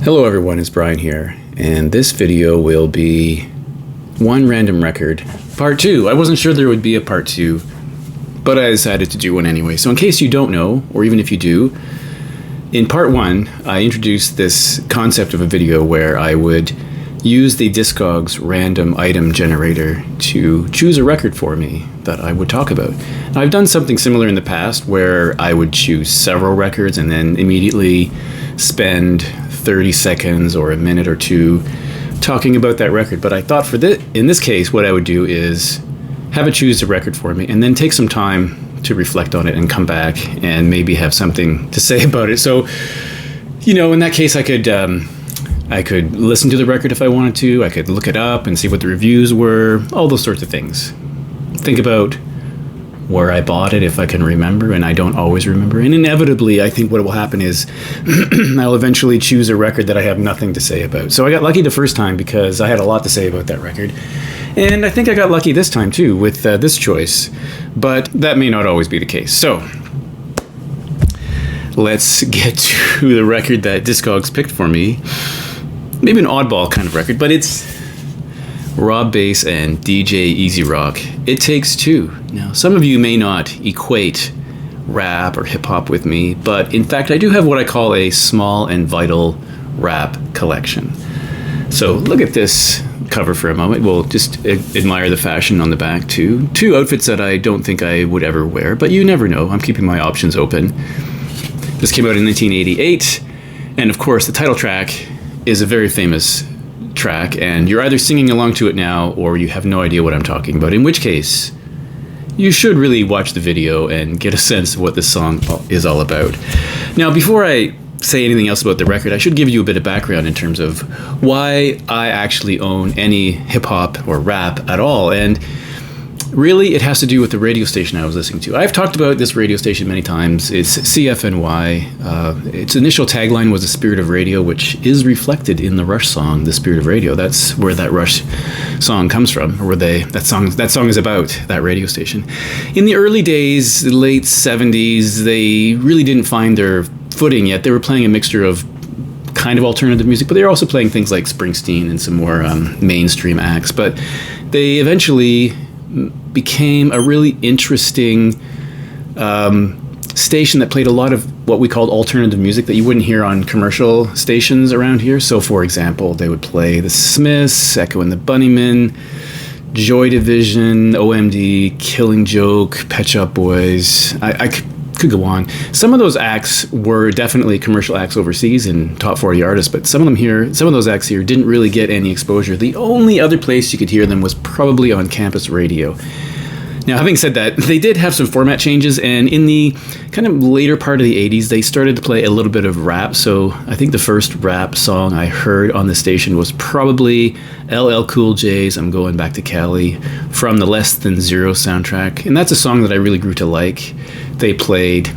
Hello everyone, it's Brian here, and this video will be one random record, part 2. I wasn't sure there would be a part 2, but I decided to do one anyway. So in case you don't know, or even if you do, in part 1, I introduced this concept of a video where I would use the Discogs random item generator to choose a record for me that I would talk about. Now, I've done something similar in the past where I would choose several records and then immediately spend 30 seconds or a minute or two talking about that record. But I thought in this case, what I would do is have it choose a record for me and then take some time to reflect on it and come back and maybe have something to say about it. So, in that case, I could listen to the record if I wanted to. I could look it up and see what the reviews were, all those sorts of things. Think about where I bought it if I can remember, and I don't always remember. And inevitably, I think what will happen is I'll eventually choose a record that I have nothing to say about. So I got lucky the first time because I had a lot to say about that record. And I think I got lucky this time too with this choice, but that may not always be the case. So let's get to the record that Discogs picked for me. Maybe an oddball kind of record, but it's Rob Bass and DJ Easy Rock, It Takes Two. Now, some of you may not equate rap or hip-hop with me, but in fact, I do have what I call a small and vital rap collection. So look at this cover for a moment. We'll just admire the fashion on the back, too. Two outfits that I don't think I would ever wear, but you never know. I'm keeping my options open. This came out in 1988, and of course, the title track is a very famous track, and you're either singing along to it now or you have no idea what I'm talking about, in which case you should really watch the video and get a sense of what this song is all about. Now, before I say anything else about the record, I should give you a bit of background in terms of why I actually own any hip-hop or rap at all, and really it has to do with the radio station I was listening to. I've talked about this radio station many times. It's CFNY. Its initial tagline was the spirit of radio, which is reflected in the Rush song, The Spirit of Radio. That's where that Rush song comes from, or where that song is about, that radio station. In the early days, the late 70s, they really didn't find their footing yet. They were playing a mixture of kind of alternative music, but they were also playing things like Springsteen and some more mainstream acts. But they eventually became a really interesting station that played a lot of what we called alternative music that you wouldn't hear on commercial stations around here. So, for example, they would play the Smiths, Echo and the Bunnymen, Joy Division, OMD, Killing Joke, Pet Shop Boys. I could go on. Some of those acts were definitely commercial acts overseas and top 40 artists, but some of those acts here didn't really get any exposure. The only other place you could hear them was probably on campus radio. Now, having said that, they did have some format changes, and in the kind of later part of the 80s, they started to play a little bit of rap. So I think the first rap song I heard on the station was probably LL Cool J's I'm Going Back to Cali from the Less Than Zero soundtrack. And that's a song that I really grew to like. They played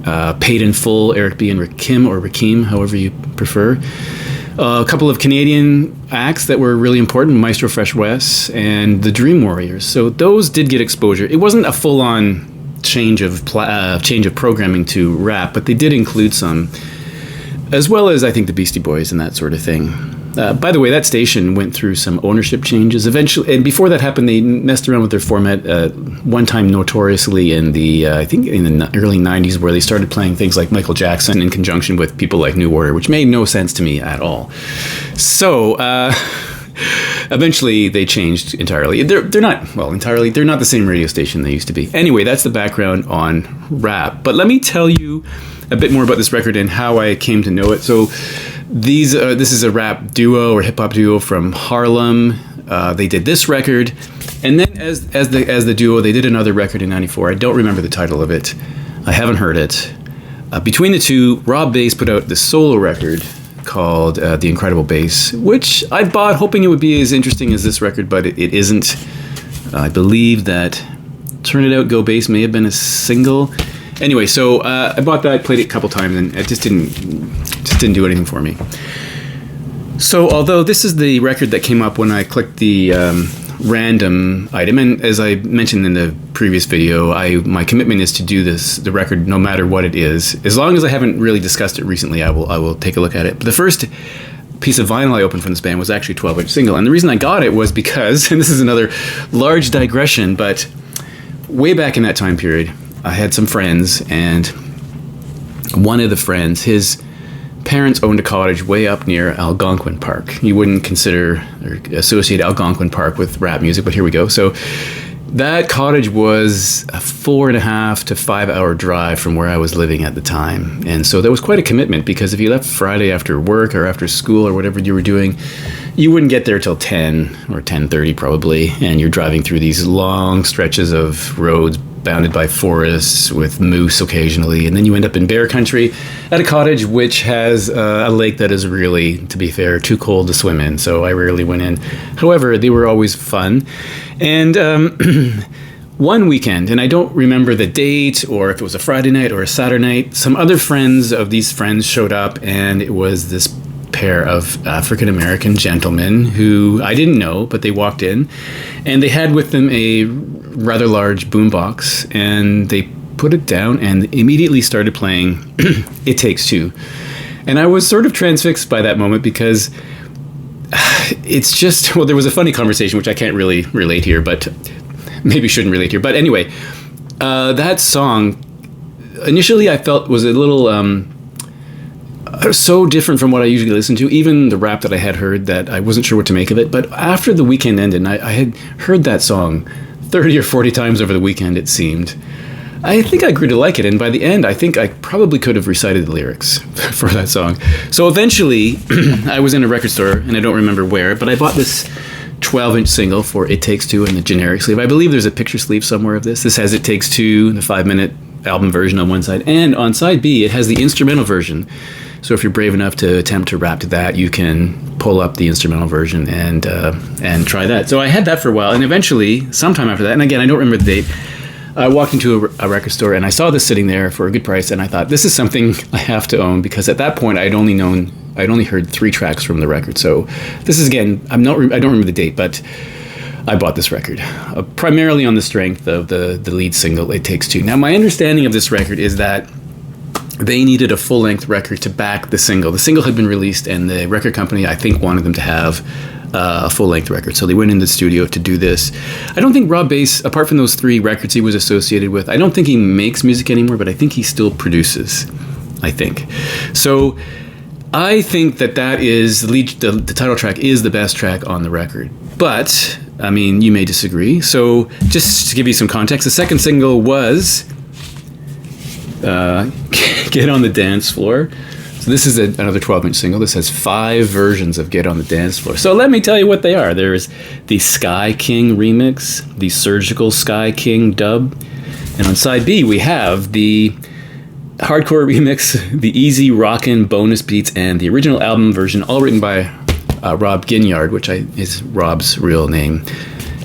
Paid in Full, Eric B. and Rakim, or Rakim, however you prefer. A couple of Canadian acts that were really important, Maestro Fresh West and the Dream Warriors. So those did get exposure. It wasn't a full-on change of programming to rap, but they did include some, as well as I think the Beastie Boys and that sort of thing. By the way, that station went through some ownership changes eventually, and before that happened, they messed around with their format one time notoriously in the early 90s, where they started playing things like Michael Jackson in conjunction with people like New Order, which made no sense to me at all. So eventually they changed entirely. They're not the same radio station they used to be. Anyway, that's the background on rap. But let me tell you a bit more about this record and how I came to know it. So this is a rap duo or hip hop duo from Harlem. They did this record, and then as the duo, they did another record in '94. I don't remember the title of it. I haven't heard it. Between the two, Rob Bass put out this solo record called The Incredible Bass, which I bought hoping it would be as interesting as this record, but it isn't. I believe that Turn It Out, Go Bass may have been a single. Anyway, so I bought that, played it a couple times, and it just didn't do anything for me. So although this is the record that came up when I clicked the random item. And as I mentioned in the previous video, my commitment is to do the record no matter what it is. As long as I haven't really discussed it recently, I will take a look at it. But the first piece of vinyl I opened from this band was actually a 12-inch single. And the reason I got it was because, and this is another large digression, but way back in that time period, I had some friends, and one of the friends, his parents owned a cottage way up near Algonquin Park. You wouldn't consider or associate Algonquin Park with rap music, but here we go. So that cottage was a 4.5 to 5 hour drive from where I was living at the time. And so that was quite a commitment, because if you left Friday after work or after school or whatever you were doing, you wouldn't get there till 10 or 10:30 probably. And you're driving through these long stretches of roads bounded by forests with moose occasionally. And then you end up in bear country at a cottage which has a lake that is really, to be fair, too cold to swim in. So I rarely went in. However, they were always fun. And one weekend, and I don't remember the date or if it was a Friday night or a Saturday night, some other friends of these friends showed up, and it was this pair of African-American gentlemen who I didn't know, but they walked in, and they had with them a rather large boombox, and they put it down and immediately started playing It Takes Two. And I was sort of transfixed by that moment, because it's just, well, there was a funny conversation, which I can't really relate here, but maybe shouldn't relate here. But anyway, that song, initially I felt was a little so different from what I usually listen to, even the rap that I had heard, that I wasn't sure what to make of it. But after the weekend ended, and I had heard that song 30 or 40 times over the weekend, it seemed, I think I grew to like it. And by the end, I think I probably could have recited the lyrics for that song. So eventually, I was in a record store, and I don't remember where, but I bought this 12-inch single for It Takes Two in the generic sleeve. I believe there's a picture sleeve somewhere of this. This has It Takes Two, the 5-minute album version on one side, and on side B, it has the instrumental version. So if you're brave enough to attempt to rap to that, you can pull up the instrumental version and try that. So I had that for a while, and eventually, sometime after that, and again, I don't remember the date, I walked into a record store, and I saw this sitting there for a good price, and I thought, this is something I have to own, because at that point, I'd only heard 3 tracks from the record. So this is, again, I don't remember the date, but I bought this record primarily on the strength of the lead single, It Takes Two. Now, my understanding of this record is that they needed a full-length record to back the single. The single had been released, and the record company, I think, wanted them to have a full-length record. So they went into the studio to do this. I don't think Rob Bass, apart from those 3 records he was associated with, I don't think he makes music anymore, but I think he still produces, I think. So I think that is the title track is the best track on the record. But, I mean, you may disagree. So just to give you some context, the second single was Get on the Dance Floor. So this is another 12-inch single. This has 5 versions of Get on the Dance Floor. So let me tell you what they are. There's the Sky King remix, the Surgical Sky King dub, and on side B we have the hardcore remix, the easy rockin' bonus beats, and the original album version, all written by Rob Ginyard, which is Rob's real name.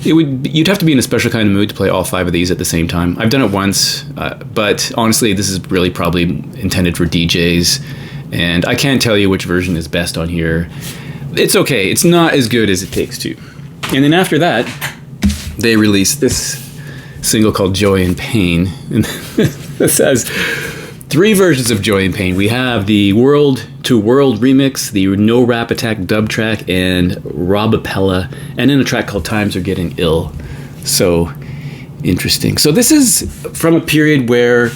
You'd have to be in a special kind of mood to play all 5 of these at the same time. I've done it once, but honestly, this is really probably intended for DJs, and I can't tell you which version is best on here. It's okay. It's not as good as It Takes Two. And then after that, they released this single called Joy and Pain, and this has 3 versions of Joy and Pain. We have the World to World remix, the No Rap Attack dub track, and Robapella, and then a track called Times Are Getting Ill. So interesting. So this is from a period where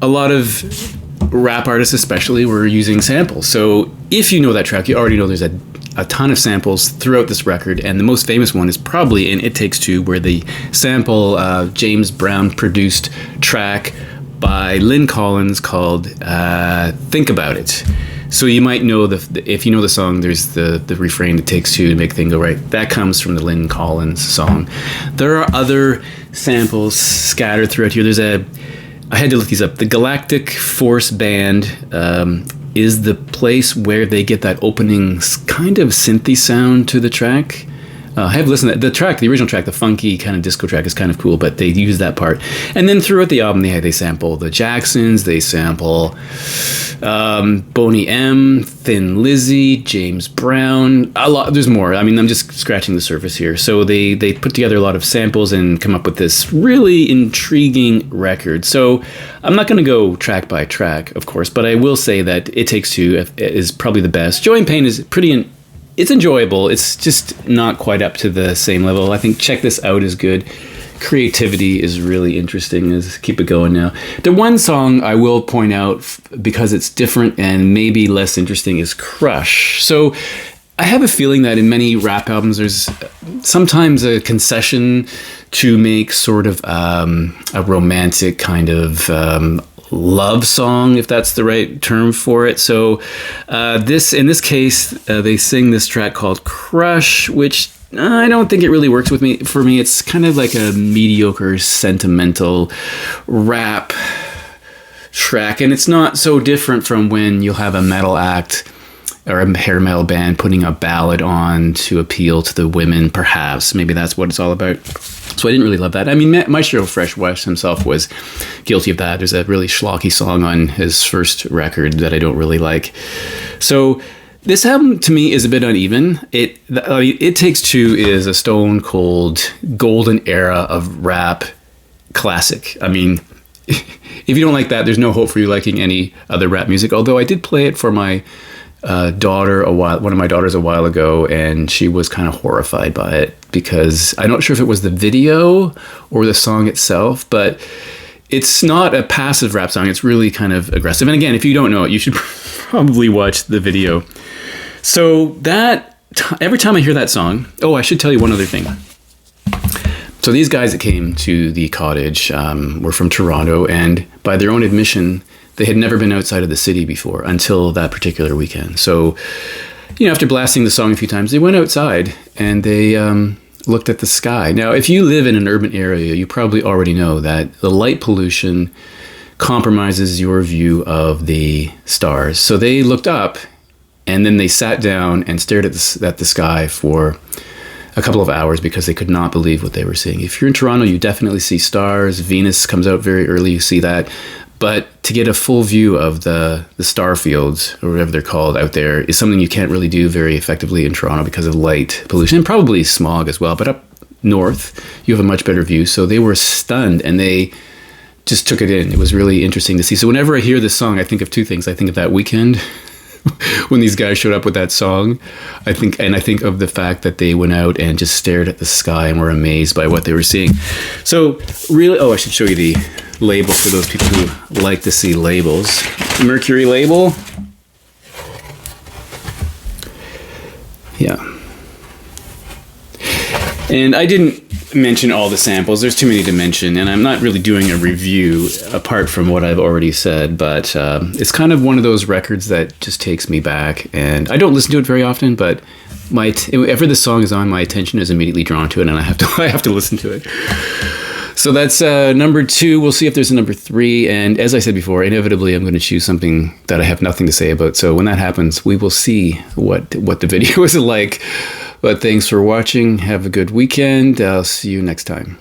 a lot of rap artists especially were using samples. So if you know that track, you already know there's a ton of samples throughout this record, and the most famous one is probably in It Takes Two, where they sample James Brown produced track by Lynn Collins called Think About It. So you might know, if you know the song, there's the refrain, It Takes Two to Make Things Go Right. That comes from the Lynn Collins song. There are other samples scattered throughout here. I had to look these up. The Galactic Force Band is the place where they get that opening kind of synthy sound to the track. I have listened to the track, the original track, the funky kind of disco track is kind of cool, but they use that part. And then throughout the album, they sample the Jacksons, they sample Boney M, Thin Lizzy, James Brown, a lot. There's more. I mean, I'm just scratching the surface here. So they put together a lot of samples and come up with this really intriguing record. So I'm not going to go track by track, of course, but I will say that It Takes Two is probably the best. Joy and Pain is pretty it's enjoyable. It's just not quite up to the same level. I think Check This Out is good. Creativity is really interesting. Let's keep it going now. The one song I will point out, because it's different and maybe less interesting, is Crush. So I have a feeling that in many rap albums, there's sometimes a concession to make sort of a romantic kind of love song, if that's the right term for it. So in this case, they sing this track called Crush, which I don't think it really works with me. For me, it's kind of like a mediocre, sentimental rap track, and it's not so different from when you'll have a metal act or a hair metal band putting a ballad on to appeal to the women, perhaps. Maybe that's what it's all about. So I didn't really love that. I mean, Maestro Fresh West himself was guilty of that. There's a really schlocky song on his first record that I don't really like. So this album, to me, is a bit uneven. It Takes Two is a stone cold golden era of rap classic. I mean, if you don't like that, there's no hope for you liking any other rap music. Although I did play it for my daughter one of my daughters a while ago, and she was kind of horrified by it because I'm not sure if it was the video or the song itself, but it's not a passive rap song. It's really kind of aggressive. And again, if you don't know it, you should probably watch the video. So every time I hear that song, I should tell you one other thing. So these guys that came to the cottage were from Toronto, and by their own admission, they had never been outside of the city before until that particular weekend. So, after blasting the song a few times, they went outside and they looked at the sky. Now, if you live in an urban area, you probably already know that the light pollution compromises your view of the stars. So they looked up and then they sat down and stared at the sky for a couple of hours because they could not believe what they were seeing. If you're in Toronto, you definitely see stars. Venus comes out very early, you see that. But to get a full view of the star fields, or whatever they're called out there, is something you can't really do very effectively in Toronto because of light pollution and probably smog as well. But up north, you have a much better view. So they were stunned and they just took it in. It was really interesting to see. So whenever I hear this song, I think of two things. I think of that weekend when these guys showed up with that song. I think of the fact that they went out and just stared at the sky and were amazed by what they were seeing. So really, I should show you the label for those people who like to see labels. Mercury label. Yeah. And I didn't mention all the samples. There's too many to mention, and I'm not really doing a review apart from what I've already said, but it's kind of one of those records that just takes me back, and I don't listen to it very often, but whenever the song is on, my attention is immediately drawn to it, and I have to listen to it. So that's number 2. We'll see if there's a number 3. And as I said before, inevitably I'm going to choose something that I have nothing to say about. So when that happens, we will see what the video is like. But thanks for watching. Have a good weekend. I'll see you next time.